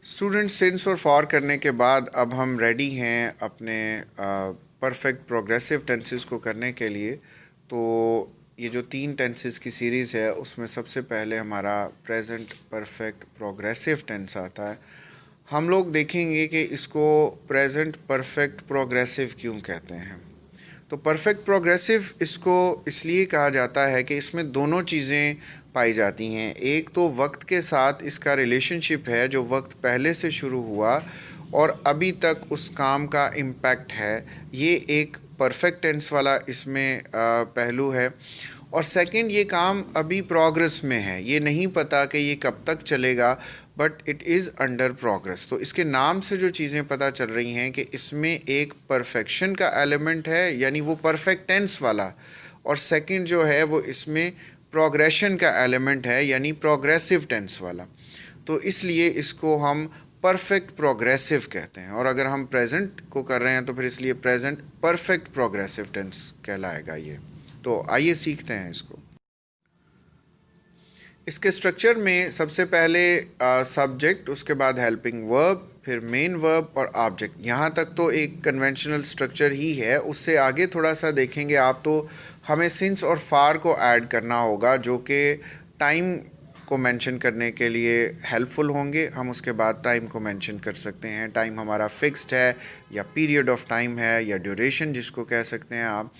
Students since और for करने के बाद अब हम रेडी हैं अपने परफेक्ट प्रोग्रेसिव टेंसेस को करने के लिए। तो ये जो 3 टेंसेस की सीरीज़ है उसमें सबसे पहले हमारा प्रेजेंट परफेक्ट प्रोग्रेसिव टेंस आता है। हम लोग देखेंगे कि इसको प्रेजेंट परफेक्ट प्रोग्रेसिव क्यों कहते हैं। तो परफेक्ट प्रोग्रेसिव इसको इसलिए कहा जाता है कि इसमें दोनों चीज़ें पाई जाती हैं। एक तो वक्त के साथ इसका रिलेशनशिप है, जो वक्त पहले से शुरू हुआ और अभी तक उस काम का इम्पैक्ट है, ये एक परफेक्ट टेंस वाला इसमें पहलू है। और सेकंड, ये काम अभी प्रोग्रेस में है, ये नहीं पता कि ये कब तक चलेगा, but it is under progress. तो इसके नाम से जो चीज़ें पता चल रही हैं कि इसमें एक परफेक्शन का एलिमेंट है, यानी वो परफेक्ट टेंस वाला, और सेकंड जो है वो इसमें प्रोग्रेशन का एलिमेंट है, यानी प्रोग्रेसिव टेंस वाला। तो इसलिए इसको हम परफेक्ट प्रोग्रेसिव कहते हैं। और अगर हम प्रेजेंट को कर रहे हैं तो फिर इसलिए प्रेजेंट परफेक्ट प्रोग्रेसिव टेंस कहलाएगा ये। तो आइए सीखते हैं इसको। इसके स्ट्रक्चर में सबसे पहले सब्जेक्ट, उसके बाद हेल्पिंग वर्ब, फिर मेन वर्ब और ऑब्जेक्ट। यहाँ तक तो एक कन्वेंशनल स्ट्रक्चर ही है। उससे आगे थोड़ा सा देखेंगे आप तो हमें सिंस और फार को ऐड करना होगा, जो कि टाइम को मेंशन करने के लिए हेल्पफुल होंगे। हम उसके बाद टाइम को मेंशन कर सकते हैं। टाइम हमारा फिक्स्ड है या पीरियड ऑफ टाइम है या ड्यूरेशन जिसको कह सकते हैं आप।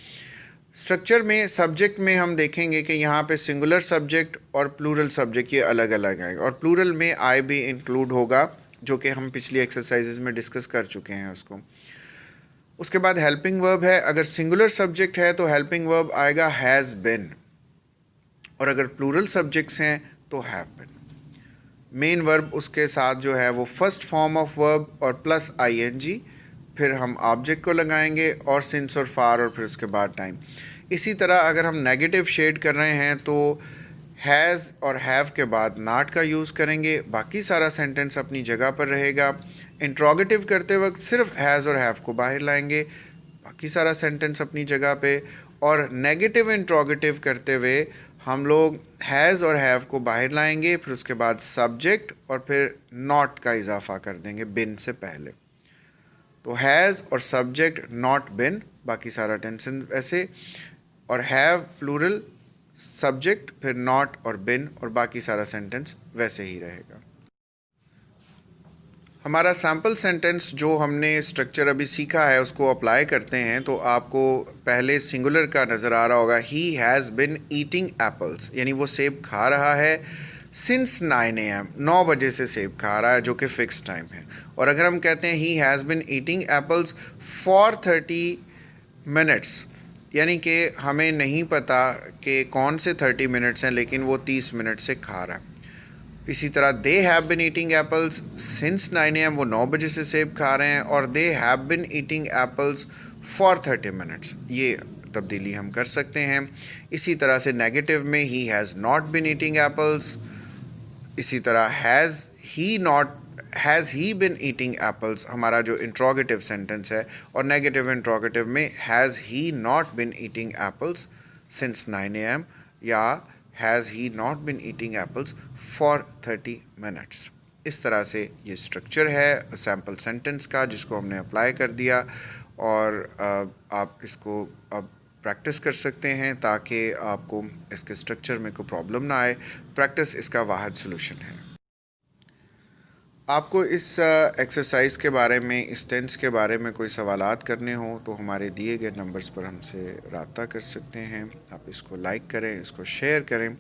स्ट्रक्चर में सब्जेक्ट में हम देखेंगे कि यहाँ पे सिंगुलर सब्जेक्ट और प्लूरल सब्जेक्ट ये अलग अलग आएगा, और प्लूरल में आई भी इंक्लूड होगा, जो कि हम पिछली एक्सरसाइजेज में डिस्कस कर चुके हैं उसको। उसके बाद हेल्पिंग वर्ब है। अगर सिंगुलर सब्जेक्ट है तो हेल्पिंग वर्ब आएगा हैज़ बिन, और अगर प्लूरल सब्जेक्ट्स हैं तो हैव बिन। मेन वर्ब उसके साथ जो है वो फर्स्ट फॉर्म ऑफ वर्ब और प्लस आईएनजी, फिर हम ऑब्जेक्ट को लगाएंगे और सिंस और फार, और फिर उसके बाद टाइम। इसी तरह अगर हम नेगेटिव शेड कर रहे हैं तो हैज़ और हैव के बाद नॉट का यूज़ करेंगे, बाकी सारा सेंटेंस अपनी जगह पर रहेगा। इंट्रोगेटिव करते वक्त सिर्फ हैज़ और हैव को बाहर लाएंगे, बाकी सारा सेंटेंस अपनी जगह पे। और नेगेटिव इंट्रोगेटिव करते हुए हम लोग हैज़ और हैव को बाहर लाएंगे, फिर उसके बाद सब्जेक्ट और फिर नॉट का इजाफा कर देंगे बिन से पहले। तो हैज़ और सब्जेक्ट नॉट बिन, बाकी सारा टेंशन ऐसे, और हैव प्लूरल, सब्जेक्ट फिर नॉट और बिन, और बाकी सारा सेंटेंस वैसे ही रहेगा। हमारा सैम्पल सेंटेंस जो हमने स्ट्रक्चर अभी सीखा है उसको अप्लाई करते हैं। तो आपको पहले सिंगुलर का नज़र आ रहा होगा, he has been eating apples, यानी वो सेब खा रहा है सिंस 9 AM, 9 बजे से सेब खा रहा है, जो कि फ़िक्स टाइम है। और अगर हम कहते हैं he has been eating apples for 30 minutes, यानी कि हमें नहीं पता कि कौन से 30 मिनट्स हैं, लेकिन वो 30 मिनट से खा रहा है। इसी तरह they have been eating apples since 9 AM, वो 9 बजे से सेब खा रहे हैं, और they have been eating apples for 30 minutes, ये तब्दीली हम कर सकते हैं। इसी तरह से नेगेटिव में ही has not been eating apples, इसी तरह has he been eating apples हमारा जो इंट्रोगेटिव सेंटेंस है, और नेगेटिव इंट्रोगेटिव में has he not been eating apples since 9 AM, या has he not been eating apples for 30 minutes. इस तरह से ये स्ट्रक्चर है सैम्पल सेंटेंस का, जिसको हमने अप्लाई कर दिया। और आप इसको अब प्रैक्टिस कर सकते हैं ताकि आपको इसके स्ट्रक्चर में कोई प्रॉब्लम ना आए। प्रैक्टिस इसका वाहिद सलूशन है। आपको इस एक्सरसाइज के बारे में, इस टेंस के बारे में कोई सवालात करने हो तो हमारे दिए गए नंबर्स पर हमसे रब्ता कर सकते हैं। आप इसको लाइक करें, इसको शेयर करें,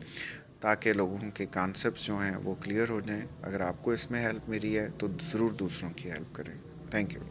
ताकि लोगों के कॉन्सेप्ट्स जो हैं वो क्लियर हो जाएं। अगर आपको इसमें हेल्प मिली है तो ज़रूर दूसरों की हेल्प करें। Thank you.